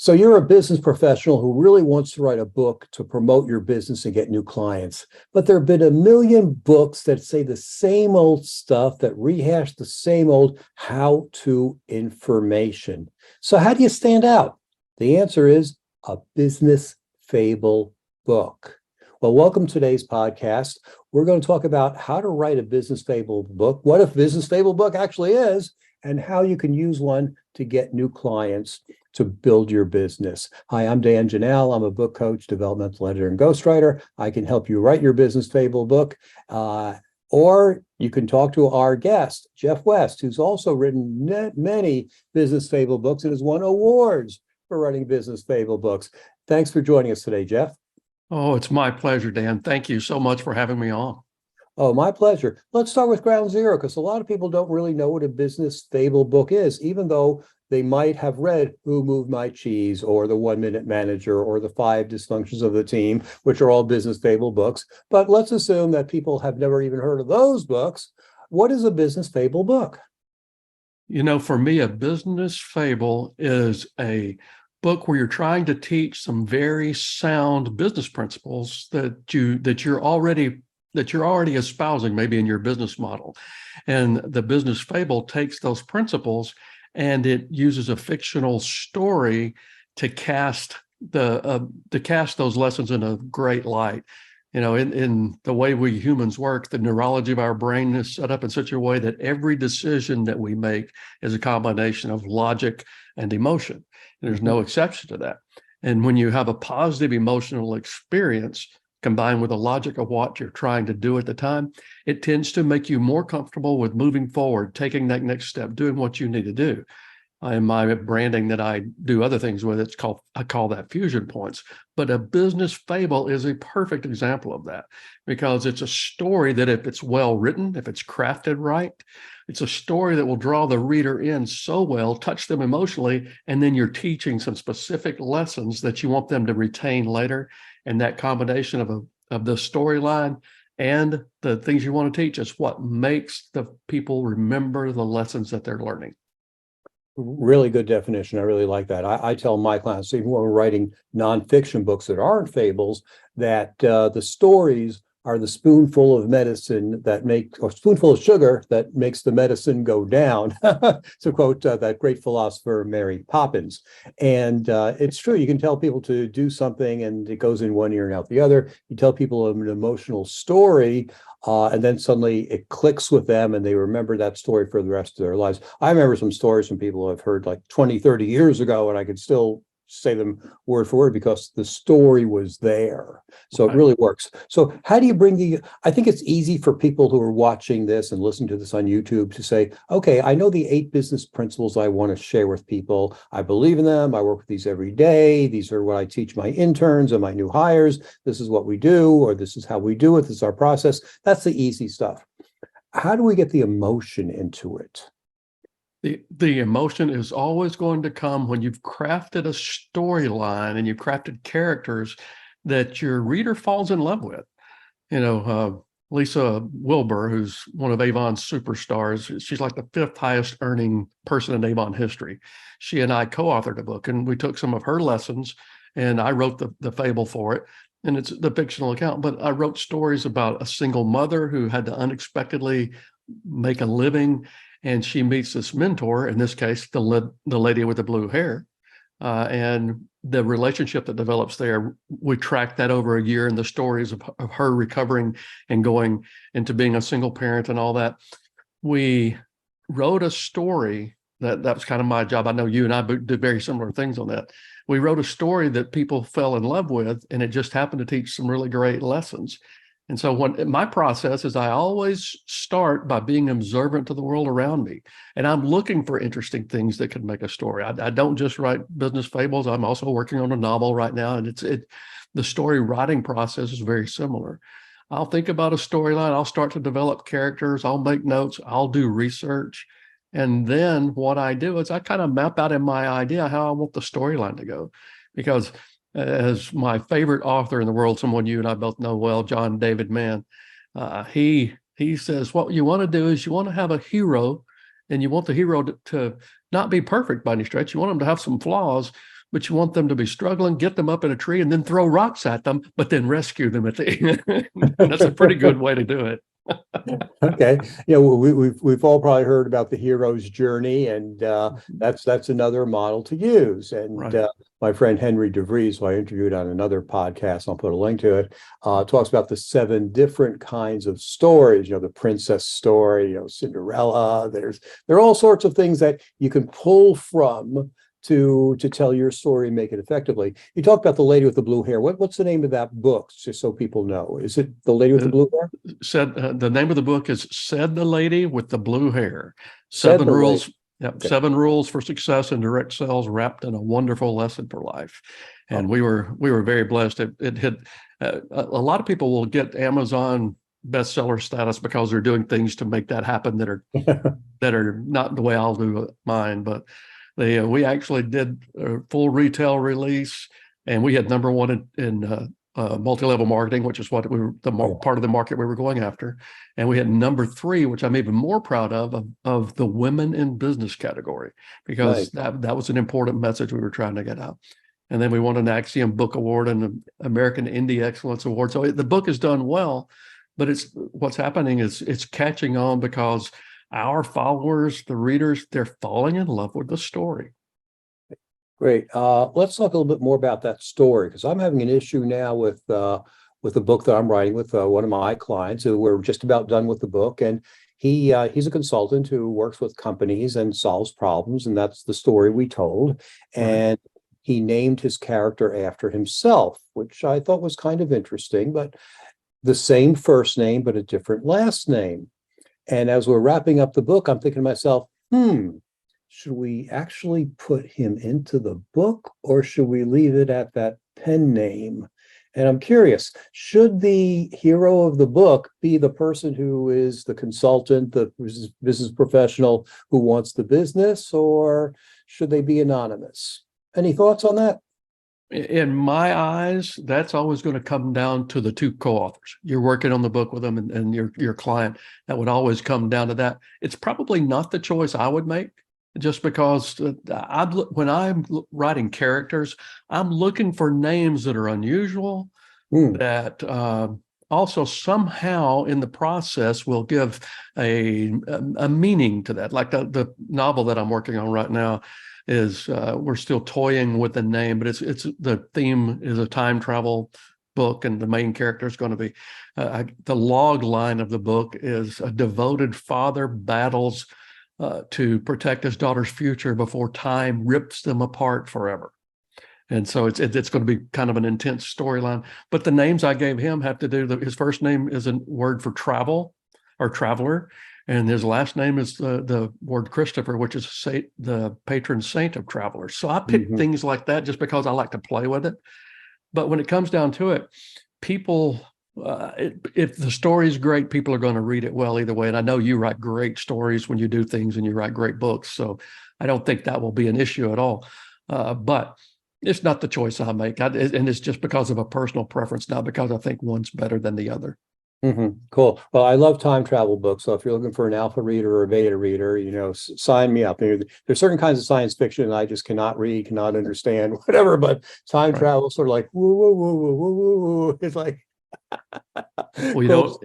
So you're a business professional who really wants to write a book to promote your business and get new clients. But there have been a million books that say the same old stuff, that rehash the same old how-to information. So how do you stand out? The answer is a business fable book. Well, welcome to today's podcast. We're going to talk about how to write a business fable book, what a business fable book actually is, and how you can use one to get new clients to build your business. Hi, I'm Dan Janal. I'm a book coach, developmental editor, and ghostwriter. I can help you write your business fable book, or you can talk to our guest, Jeff West, who's also written many business fable books and has won awards for writing business fable books. Thanks for joining us today, Jeff. Oh, it's my pleasure, Dan. Thank you so much for having me on. Oh, my pleasure. Let's start with ground zero, because a lot of people don't really know what a business fable book is, even though they might have read Who Moved My Cheese or The 1 Minute Manager or The 5 Dysfunctions of the Team, which are all business fable books. But let's assume that people have never even heard of those books. What is a business fable book? You know, for me, a business fable is a book where you're trying to teach some very sound business principles that you're already espousing maybe in your business model. And the business fable takes those principles and it uses a fictional story to cast those lessons in a great light. You know, in the way we humans work, the neurology of our brain is set up in such a way that every decision that we make is a combination of logic and emotion. And there's no exception to that. And when you have a positive emotional experience combined with the logic of what you're trying to do at the time, it tends to make you more comfortable with moving forward, taking that next step, doing what you need to do. In my branding that I do other things with, I call that fusion points. But a business fable is a perfect example of that, because it's a story that, if it's well written, if it's crafted right, it's a story that will draw the reader in so well, touch them emotionally, and then you're teaching some specific lessons that you want them to retain later. And that combination of the storyline and the things you want to teach is what makes the people remember the lessons that they're learning. Really good definition. I really like that. I tell my clients, even when we're writing nonfiction books that aren't fables, that the stories are the spoonful of medicine or spoonful of sugar that makes the medicine go down, to quote that great philosopher, Mary Poppins. And it's true. You can tell people to do something and it goes in one ear and out the other. You tell people an emotional story, and then suddenly it clicks with them and they remember that story for the rest of their lives. I remember some stories from people I've heard like 20, 30 years ago, and I could still say them word for word because the story was there. So it really works. So how do you bring I think it's easy for people who are watching this and listening to this on YouTube to say, okay, I know the 8 business principles I want to share with people. I believe in them. I work with these every day. These are what I teach my interns and my new hires. This is what we do, or this is how we do it. This is our process. That's the easy stuff. How do we get the emotion into it? The emotion is always going to come when you've crafted a storyline and you've crafted characters that your reader falls in love with. You know, Lisa Wilbur, who's one of Avon's superstars, she's like the 5th highest earning person in Avon history. She and I co-authored a book, and we took some of her lessons, and I wrote the fable for it. And it's the fictional account, but I wrote stories about a single mother who had to unexpectedly make a living. And she meets this mentor, in this case, the lady with the blue hair. And the relationship that develops there, we tracked that over a year, and the stories of her recovering and going into being a single parent and all that. We wrote a story that was kind of my job. I know you and I did very similar things on that. We wrote a story that people fell in love with, and it just happened to teach some really great lessons. And so my process is I always start by being observant to the world around me. And I'm looking for interesting things that can make a story. I don't just write business fables. I'm also working on a novel right now. And the story writing process is very similar. I'll think about a storyline. I'll start to develop characters. I'll make notes. I'll do research. And then what I do is I kind of map out in my idea how I want the storyline to go. Because as my favorite author in the world, someone you and I both know well, John David Mann, he says, what you want to do is you want to have a hero, and you want the hero to not be perfect by any stretch. You want him to have some flaws, but you want them to be struggling, get them up in a tree and then throw rocks at them, but then rescue them at the end. That's a pretty good way to do it. Okay, we've all probably heard about the hero's journey, and that's another model to use. And Right. my friend Henry DeVries, who I interviewed on another podcast, I'll put a link to it, talks about the 7 different kinds of stories. The princess story, Cinderella. There are all sorts of things that you can pull from to tell your story and make it effectively. You talked about the lady with the blue hair. What's the name of that book, just so people know? Is it the lady with the blue hair? The name of the book is Said the Lady with the Blue Hair. Said Seven the rules. Lady. Yep, Okay. 7 rules for success in direct sales, wrapped in a wonderful lesson for life. And Oh. we were very blessed. It hit a lot of people will get Amazon bestseller status because they're doing things to make that happen that are not the way I'll do mine. But we actually did a full retail release, and we had number 1 in multi-level marketing, which is what we were part of the market we were going after. And we had number 3, which I'm even more proud of the women in business category, because Nice. that was an important message we were trying to get out. And then we won an Axiom Book Award and an American Indie Excellence Award. So the book has done well, but what's happening is it's catching on because our followers, the readers, they're falling in love with the story. Great. Let's talk a little bit more about that story, because I'm having an issue now with the book that I'm writing with one of my clients, who we're just about done with the book, and he's a consultant who works with companies and solves problems, and that's the story we told. And he named his character after himself, which I thought was kind of interesting, but the same first name, but a different last name. And as we're wrapping up the book, I'm thinking to myself, should we actually put him into the book, or should we leave it at that pen name? And I'm curious, should the hero of the book be the person who is the consultant, the business professional who wants the business, or should they be anonymous? Any thoughts on that? In my eyes, that's always going to come down to the 2 co-authors. You're working on the book with them and your client. That would always come down to that. It's probably not the choice I would make, just because when I'm writing characters, I'm looking for names that are unusual, that also somehow in the process will give a meaning to that. Like the novel that I'm working on right now is we're still toying with the name, but it's the theme is a time travel book, and the main character is going to be the log line of the book is a devoted father battles to protect his daughter's future before time rips them apart forever. And so it's going to be kind of an intense storyline. But the names I gave him have to do, his first name is a word for travel or traveler, and his last name is the word Christopher, which is the patron saint of travelers. So I pick things like that just because I like to play with it. But when it comes down to it, people, if the story is great, people are going to read it well either way. And I know you write great stories when you do things, and you write great books. So I don't think that will be an issue at all. But it's not the choice I make. And it's just because of a personal preference, not because I think one's better than the other. Cool. Well, I love time travel books. So if you're looking for an alpha reader or a beta reader, sign me up. There's certain kinds of science fiction I just cannot read, cannot understand, whatever. But time travel, sort of like woo woo woo woo woo woo woo. It's like, well, cool.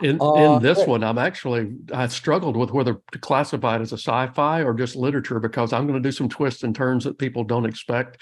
In this one, I struggled with whether to classify it as a sci-fi or just literature, because I'm going to do some twists and turns that people don't expect.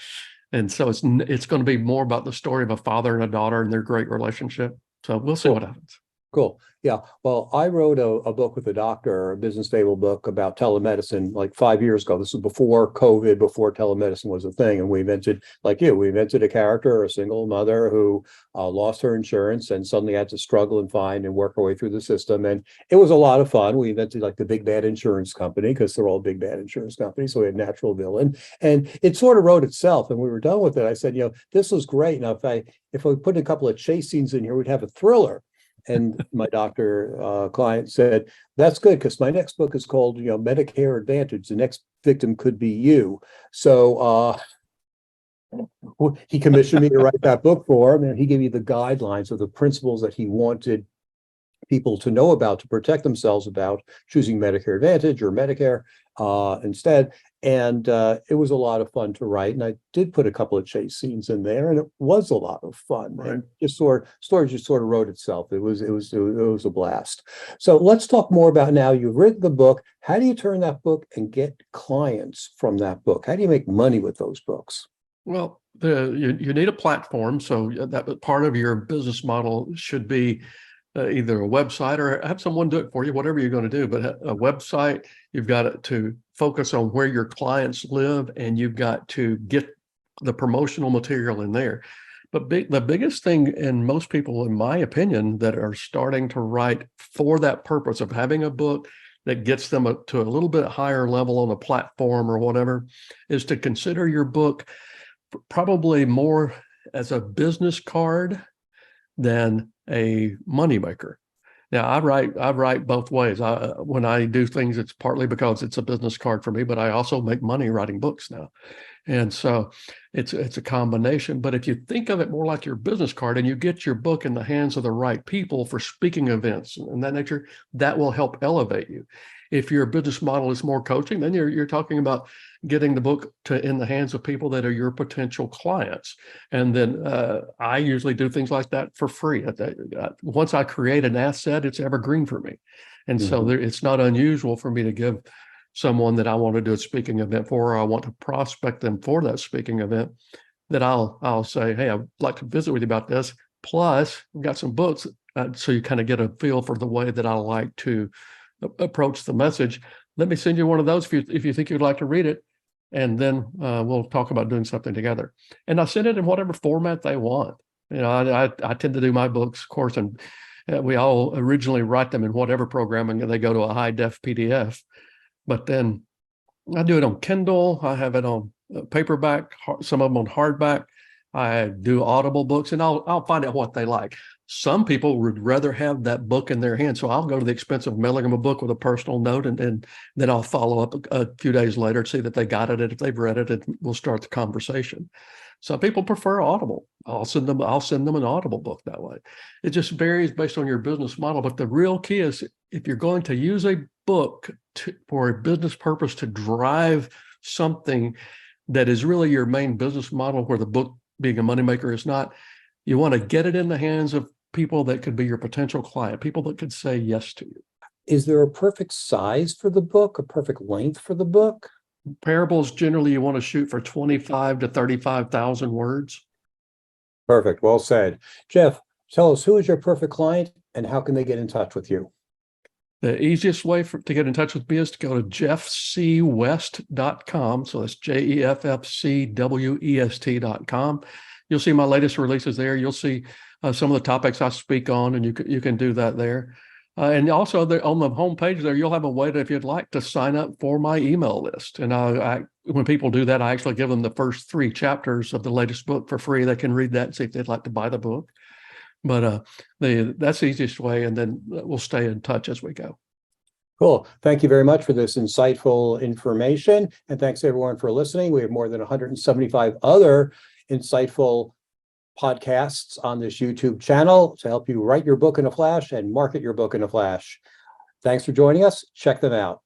And so it's going to be more about the story of a father and a daughter and their great relationship. So we'll see what happens. Cool. Yeah. Well, I wrote a book with a doctor, a business Fable book about telemedicine like 5 years ago. This was before COVID, before telemedicine was a thing. And we invented a character, a single mother who lost her insurance and suddenly had to struggle and find and work her way through the system. And it was a lot of fun. We invented like the big bad insurance company, because they're all big bad insurance companies. So we had natural villain, and it sort of wrote itself. And we were done with it. I said, this was great. Now, if we put a couple of chase scenes in here, we'd have a thriller. And my doctor client said, that's good, because my next book is called, Medicare Advantage. The next victim could be you. So he commissioned me to write that book for him, and he gave me the guidelines of the principles that he wanted people to know about to protect themselves about choosing Medicare Advantage or Medicare instead. And it was a lot of fun to write. And I did put a couple of chase scenes in there, and it was a lot of fun. Right. And just story just sort of wrote itself. It was a blast. So let's talk more about now. You've written the book. How do you turn that book and get clients from that book? How do you make money with those books? Well, you need a platform. So that part of your business model should be either a website or have someone do it for you, whatever you're going to do. But a website, you've got to focus on where your clients live, and you've got to get the promotional material in there. But the biggest thing, and most people, in my opinion, that are starting to write for that purpose of having a book that gets them to a little bit higher level on a platform or whatever, is to consider your book probably more as a business card than a moneymaker. Now, I write both ways. When I do things, it's partly because it's a business card for me, but I also make money writing books now. And so it's a combination. But if you think of it more like your business card and you get your book in the hands of the right people for speaking events and that nature, that will help elevate you. If your business model is more coaching, then you're talking about getting the book in the hands of people that are your potential clients. And then I usually do things like that for free. Once I create an asset, it's evergreen for me. And so it's not unusual for me to give someone that I want to do a speaking event for, or I want to prospect them for that speaking event, that I'll say, hey, I'd like to visit with you about this. Plus, we've got some books. So you kind of get a feel for the way that I like to approach the message. Let me send you one of those if you think you'd like to read it. And then we'll talk about doing something together. And I send it in whatever format they want. You know, I tend to do my books, of course, and we all originally write them in whatever programming, and they go to a high def PDF. But then I do it on Kindle. I have it on paperback, some of them on hardback. I do Audible books, and I'll find out what they like. Some people would rather have that book in their hand, so I'll go to the expense of mailing them a book with a personal note, and then I'll follow up a few days later to see that they got it, and if they've read it, and we'll start the conversation. Some people prefer Audible. I'll send them an Audible book that way. It just varies based on your business model. But the real key is, if you're going to use a book for a business purpose to drive something that is really your main business model, where the book being a moneymaker is not, you want to get it in the hands of people that could be your potential client, people that could say yes to you. Is there a perfect size for the book, a perfect length for the book? Parables, generally, you want to shoot for 25 to 35,000 words. Perfect. Well said. Jeff, tell us, who is your perfect client and how can they get in touch with you? The easiest way to get in touch with me is to go to jeffcwest.com. So that's jeffcwest.com. You'll see my latest releases there. You'll see some of the topics I speak on, and you can do that there. And also on the homepage there, you'll have a way to, if you'd like, to sign up for my email list. And when people do that, I actually give them the first 3 chapters of the latest book for free. They can read that and see if they'd like to buy the book. But that's the easiest way, and then we'll stay in touch as we go. Cool. Thank you very much for this insightful information. And thanks everyone for listening. We have more than 175 other insightful podcasts on this YouTube channel to help you write your book in a flash and market your book in a flash. Thanks for joining us. Check them out.